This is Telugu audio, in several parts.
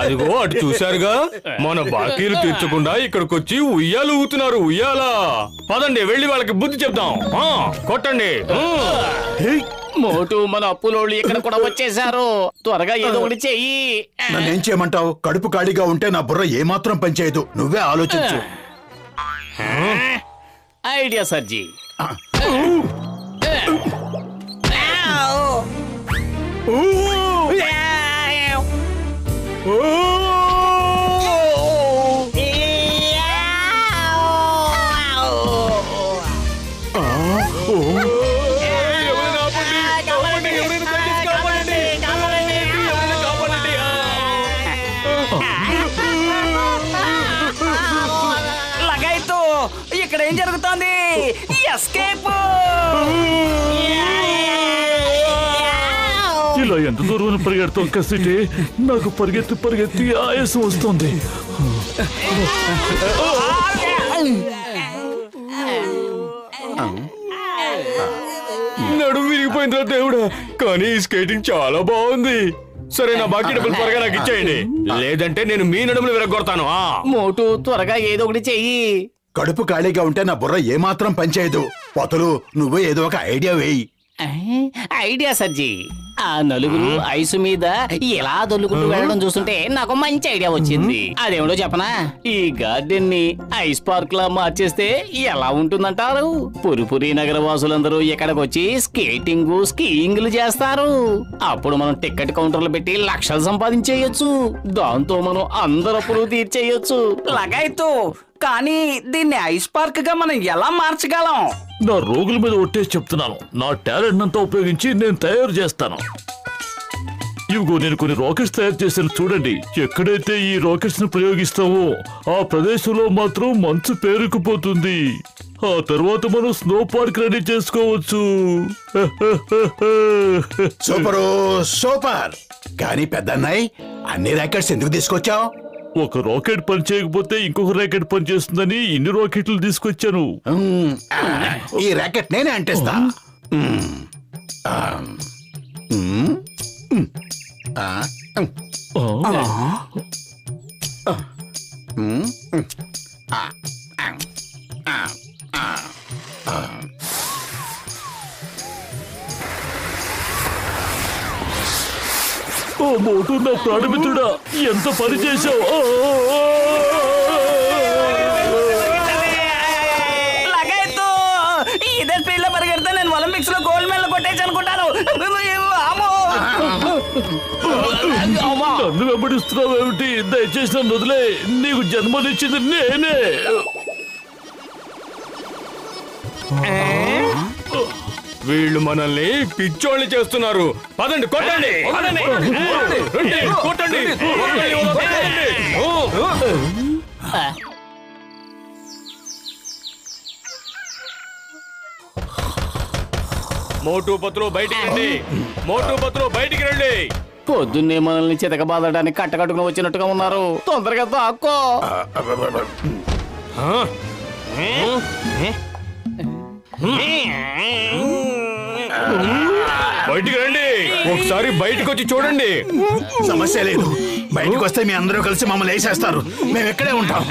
అదిగో అటు చూశారుగా, మన బాకీలు తీర్చకుండా ఇక్కడికొచ్చి ఉయ్యాలు ఊతున్నారు. ఉయ్యాలా? పదండి వెళ్ళి వాళ్ళకి బుద్ధి చెప్తాం. కొట్టండి. మోటు, మన అప్పులోళ్ళు ఇక్కడ కూడా వచ్చేసారు. త్వరగా ఏదో ఒకటి చెయ్యి. నన్నేం చేయమంటావు? కడుపు ఖాళీగా ఉంటే నా బుర్ర ఏమాత్రం పనిచేయదు. నువ్వే ఆలోచించు. ఐడియా సర్జీ. లగైతు, ఇక్కడ ఏం జరుగుతోంది? ఎస్కేప్! ఇలా ఎంత దూరం పరిగెడతాం కసిటి? నాకు పరిగెత్తి పరిగెత్తి ఆయాసం వస్తుంది. నడుము విరిగిపోయిందిరా దేవుడా, కానీ స్కేటింగ్ చాలా బాగుంది. సరే, నా బాకీ డబ్బులు త్వరగా నాకు ఇచ్చేయండి, లేదంటే నేను మీ నడుములు విరగొడతాను. మోటు, త్వరగా ఏదో ఒకటి చెయ్యి. కడుపు ఖాళీగా ఉంటే నా బుర్ర ఏమాత్రం పనిచేయదు. పొతలు, నువ్వే ఏదో ఒక ఐడియా వేయి. ఐడియా సర్జీ. ఆ నలుగురు ఐసు మీద ఎలా దొల్లుకుంటూ వెళ్ళడం చూస్తుంటే నాకు మంచి ఐడియా వచ్చింది. అదేమిటో చెప్పనా? ఈ గార్డెన్ ని ఐస్ పార్క్ లా మార్చేస్తే ఎలా ఉంటుందంటారు? పురిపురి నగర వాసులందరూ ఇక్కడికి వచ్చి స్కేటింగ్, స్కీయింగ్లు చేస్తారు. అప్పుడు మనం టికెట్ కౌంటర్లు పెట్టి లక్షలు సంపాదించేయొచ్చు. దాంతో మనం అందరప్పుడు తీర్చేయొచ్చు. లగైతు, కానీ దీన్ని ఐస్ పార్క్ గా మనం ఎలా మార్చగలం? నా రోగుల మీద ఒట్టేసి చెప్తున్నాను, నా టాలెంట్ అంతా ఉపయోగించి నేను తయారు చేస్తాను. ఇవిగో నేను కొన్ని రాకెట్స్ తయారు చేశాను, చూడండి. ఎక్కడైతే ఈ రాకెట్స్ ను ప్రయోగిస్తామో ఆ ప్రదేశంలో మాత్రం మంచు పేరుకుపోతుంది. ఆ తర్వాత మనం స్నో పార్క్ రెడీ చేసుకోవచ్చు. Super, super. కానీ పెద్దన్నయ్, అన్ని ర్యాకెట్స్ ఎందుకు తీసుకొచ్చావు? ఒక రాకెట్ పని చేయకపోతే ఇంకొక రాకెట్ పని చేస్తుందని ఇన్ని రాకెట్లు తీసుకొచ్చాను. ఈ ర్యాకెట్ నేనే అంటేస్తా. ఓ మోటు, నా ప్రాణమిత్రుడా, ఎంత పని చేశావు! లగైతు, ఇదే స్పీడ్ లో పరిగెడితే నేను ఒలింపిక్స్ లో గోల్డ్ మెడల్ కొట్టేసి అనుకుంటాను. నన్ను వెంబడిస్తున్నావు ఏమిటి? దయచేసి నన్ను వదిలే. నీకు జన్మనిచ్చింది నేనే. వీళ్ళు మనల్ని పిచ్చోళ్ళని చేస్తున్నారు. పదండి, కొట్టండి. కొట్టండి. మోటు పత్రులు బయటికి రండి. మోటు పత్రులు బయటికి రండి. పొద్దున్నే మనల్ని చితకబాదడానికి కట్టకట్టుకుని వచ్చినట్టుగా ఉన్నారు. తొందరగా దాక్కో. బయటికి రండి. ఒకసారి బయటకు వచ్చి చూడండి. సమస్య లేదు, బయటకు వస్తే మీ అందరూ కలిసి మమ్మల్ని వేసేస్తారు. మేము ఎక్కడే ఉంటాం.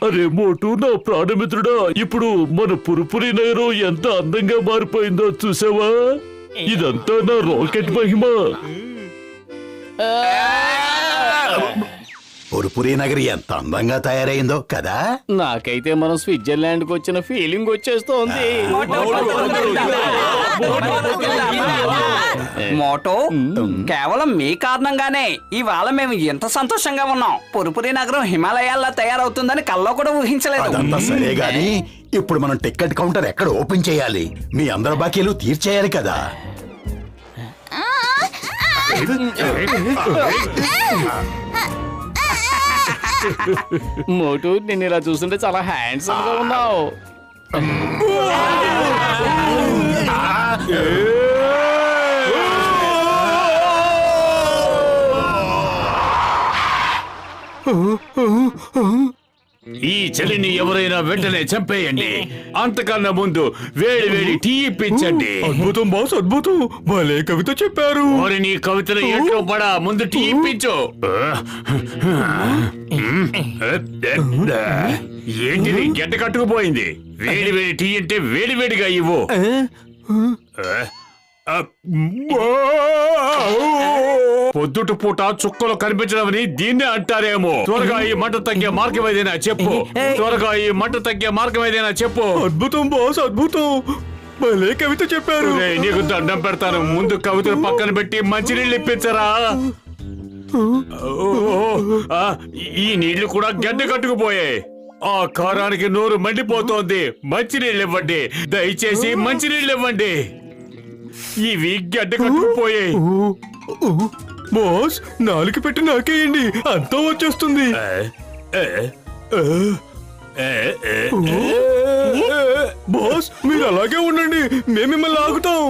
అరే మోటు, నా ప్రాణమిత్రుడా, ఇప్పుడు మన పురుపురి నగరం ఎంత అందంగా మారిపోయిందో చూసావా? ఇదంతా నా రాకెట్ మహిమ. పురుపురి నగరి ఎంత అందంగా తయారైందో కదా. నాకైతే మనం స్విట్జర్లాండ్ కి వచ్చిన ఫీలింగ్ వచ్చేస్తోంది. మోటో, కేవలం మీ కారణంగానే ఇవాళ మేము ఎంత సంతోషంగా ఉన్నాం. పురుపురి నగరం హిమాలయాల్లో తయారవుతుందని కల్లో కూడా ఊహించలేదు. అదంతా సరే గాని, ఇప్పుడు మనం టికెట్ కౌంటర్ ఎక్కడ ఓపెన్ చేయాలి? మీ అందరి బాకీలు తీర్చేయాలి కదా. మోటు, నిన్ను ఇలా చూస్తుంటే చాలా హ్యాండ్సమ్ గా ఉన్నావు. ఈ చలిని ఎవరైనా వెంటనే చంపేయండి. అంతకన్నా ముందు వేడి వేడి టీ ఇప్పించండి. అద్భుతం బాస్, అద్భుతం. భలే కవిత చెప్పారు. మరి నీ కవితలు ఎట్లో పడా, ముందు టీ ఇప్పించు. ఏంటిది గడ్డ కట్టుకుపోయింది? వేడి వేడి టీ అంటే వేడి వేడిగా ఇవ్వు. పొద్దుట పూట చుక్కలు కనిపించడమని దీన్నే అంటారేమో. త్వరగా ఈ మంట తగ్గే మార్గం ఏదైనా చెప్పు. త్వరగా ఈ మంట తగ్గే మార్గం ఏదైనా చెప్పు. అద్భుతం బాస్, అద్భుతం. భలే కవిత చెప్పారు. నీకు దండం పెడతాను, ముందు కవితను పక్కన పెట్టి మంచినీళ్ళు ఇప్పించరా. ఈ నీళ్లు కూడా గడ్డ కట్టుకుపోయాయి. ఆ కారానికి నోరు మండిపోతోంది. మంచినీళ్ళు ఇవ్వండి, దయచేసి మంచినీళ్ళు ఇవ్వండి. ఇవి గడ్డ కట్టుకుపోయాయి. బాస్, నాలుగు పెట్టి నాకేయండి, అంతా వచ్చేస్తుంది. బాస్, మీరు అలాగే ఉండండి, మేము మిమ్మల్ని ఆగుతాం.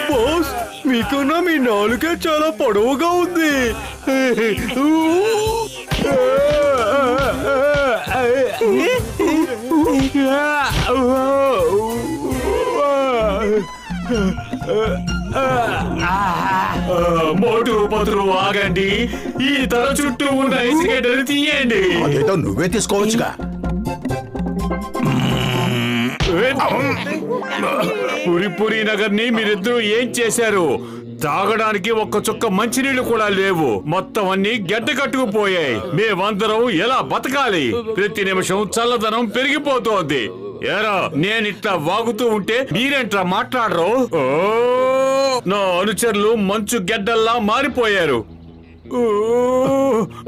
బాస్, మీకన్నా మీ నాలుగే చాలా పొడవుగా ఉంది. మోటు పతులు ఆగండి. ఈ తల చుట్టూ ఉన్న ఐస్ గడ్డలు తీయండి. అదేదో నువ్వే తీసుకోవచ్చుగా. పురి నగర్ ని మీరిద్దరూ ఏం చేశారు? తాగడానికి ఒక్క చుక్క మంచినీళ్లు కూడా లేవు. మొత్తం అన్ని గడ్డ కట్టుకుపోయాయి. మేమందరం ఎలా బతకాలి? ప్రతి నిమిషం చల్లదనం పెరిగిపోతోంది. ఏరా, నేనిట్లా వాగుతూ ఉంటే మీరేంట్రా మాట్లాడరు? నా అనుచరులు మంచు గడ్డల్లా మారిపోయారు.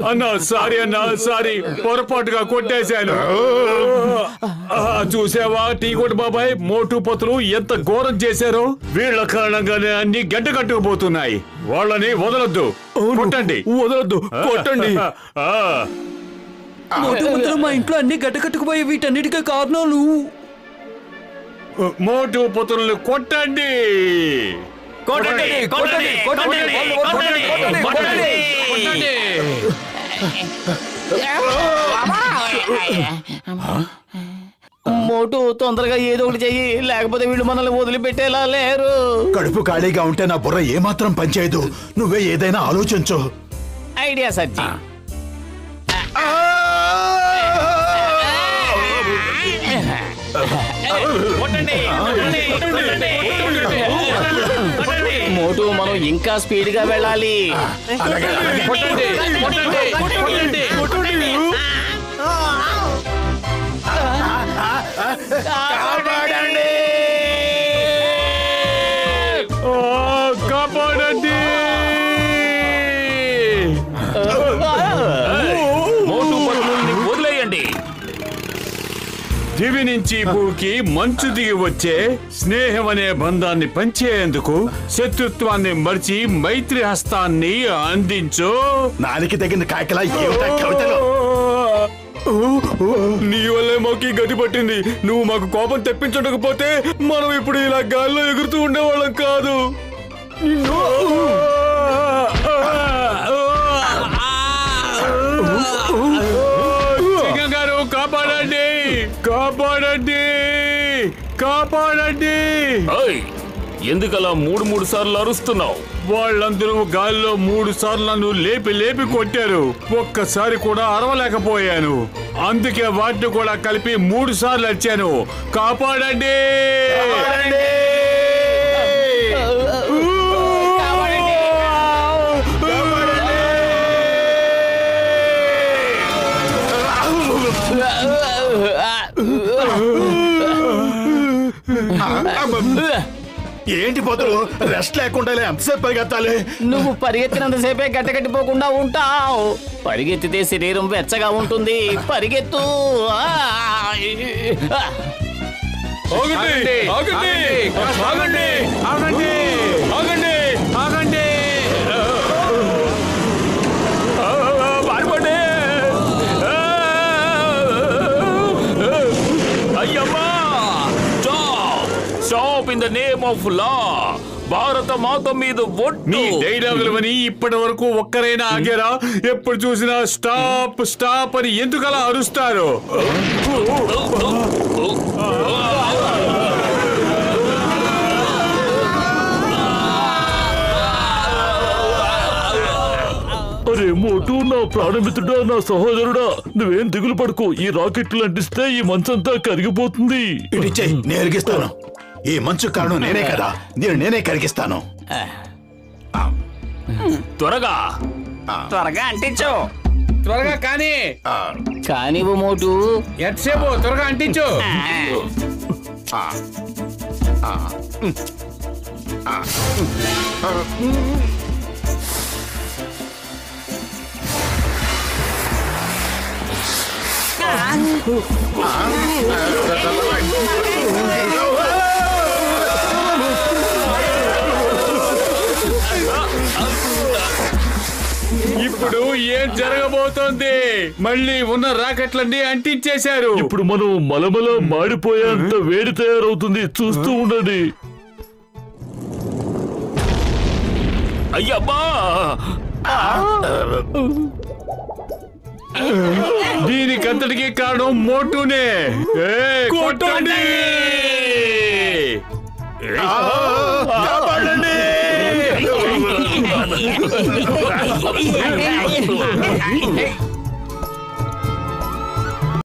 అన్నా సారీ, అన్నా సారీ, పొరపాటుగా కొట్టేశాను. చూసావా టీ కొట్టు బాబాయ్, మోటు పతులు ఎంత ఘోరం చేశారో. వీళ్ల కారణంగానే అన్ని గడ్డ కట్టుకుపోతున్నాయి. వాళ్ళని వదలొద్దు, కొట్టండి. వదలొద్దు, కొట్టండి. మా ఇంట్లో అన్ని గడ్డ కట్టుకుపోయి వీటన్నిటికీ కారణాలు. మోటు పతులను కొట్టండి. మోటు, తొందరగా ఏదో ఒకటి చెయ్యి, లేకపోతే వీళ్ళు మనల్ని వదిలిపెట్టేలా లేరు. కడుపు ఖాళీగా ఉంటే నా బుర్ర ఏమాత్రం పనిచేయదు. నువ్వే ఏదైనా ఆలోచించు. ఐడియా సజ్జి. మోటు, మనం ఇంకా స్పీడ్ గా వెళ్ళాలి. కాపాడండి. మోటు పతులని వదిలేయండి. దివి నుంచి భూకి మంచు దిగి వచ్చే స్నేహం అనే బంధాన్ని పంచేందుకు శత్రుత్వాన్ని మరిచి మైత్రి హస్తాన్ని అందించు. నాలికి తగిన కాకిలా ఏమిటా కవితలు? నీ వల్లే మాకు ఈ గతి పట్టింది. నువ్వు మాకు కోపం తెప్పించకపోతే మనం ఇప్పుడు ఇలా గాల్లో ఎగురుతూ ఉండేవాళ్ళం కాదు. గారు, కాపాడండి, కాపాడండి, కాపాడండి. ఎందుకలా మూడు సార్లు అరుస్తున్నావు? వాళ్ళందరూ గాల్లో 3 సార్లు నన్ను లేపి లేపి కొట్టారు. ఒక్కసారి కూడా అరవలేకపోయాను. అందుకే వాటిని కూడా కలిపి 3 సార్లు వచ్చాను. కాపాడండి. ఏంటి పోతులు, రెస్ట్ లేకుండా ఎంతసేపు పరిగెత్తాలి? నువ్వు పరిగెత్తినంతసేపే గట్టగట్టిపోకుండా ఉంటావు. పరిగెత్తితే శరీరం వెచ్చగా ఉంటుంది. పరిగెత్తు. ఆగండి, ఆగండి, ఆగండి, ఆగండి, ఆగండి, ఆగండి. పారిపోండి. In the name of law. Bharat Mata మీద మీ డైలాగులవని ఇప్పటి వరకు ఒక్కరైనా ఆగారా? ఎప్పుడు చూసినా స్టాప్ స్టాప్ అని ఎందుకలా అరుస్తారు? అరే మోటు, నా ప్రాణమిత్రుడా, నా సహోదరుడా, నువ్వేం దిగులు పడుకో. ఈ రాకెట్లు అంటిస్తే ఈ మంచంతా కరిగిపోతుంది. ఇడిచేయి, నేను ఎరిగిస్తాను. ఈ మంచు కారణం నేనే కదా, నేనే కరిగిస్తాను. త్వరగా త్వరగా అంటించు. త్వరగా కానీ. కానివ్వు మోటు. ఎంతసేపు? త్వరగా అంటించు. ఇప్పుడు ఏం జరగబోతోంది? మళ్ళీ ఉన్న రాకెట్లన్నీ అంటించేశారు. ఇప్పుడు మనం మలమల మాడిపోయేంత వేడి తయారవుతుంది. చూస్తూ ఉండండి. అయ్యబ్బా! దీనికంతటికి కారణం మోటునే. కొట్టండి!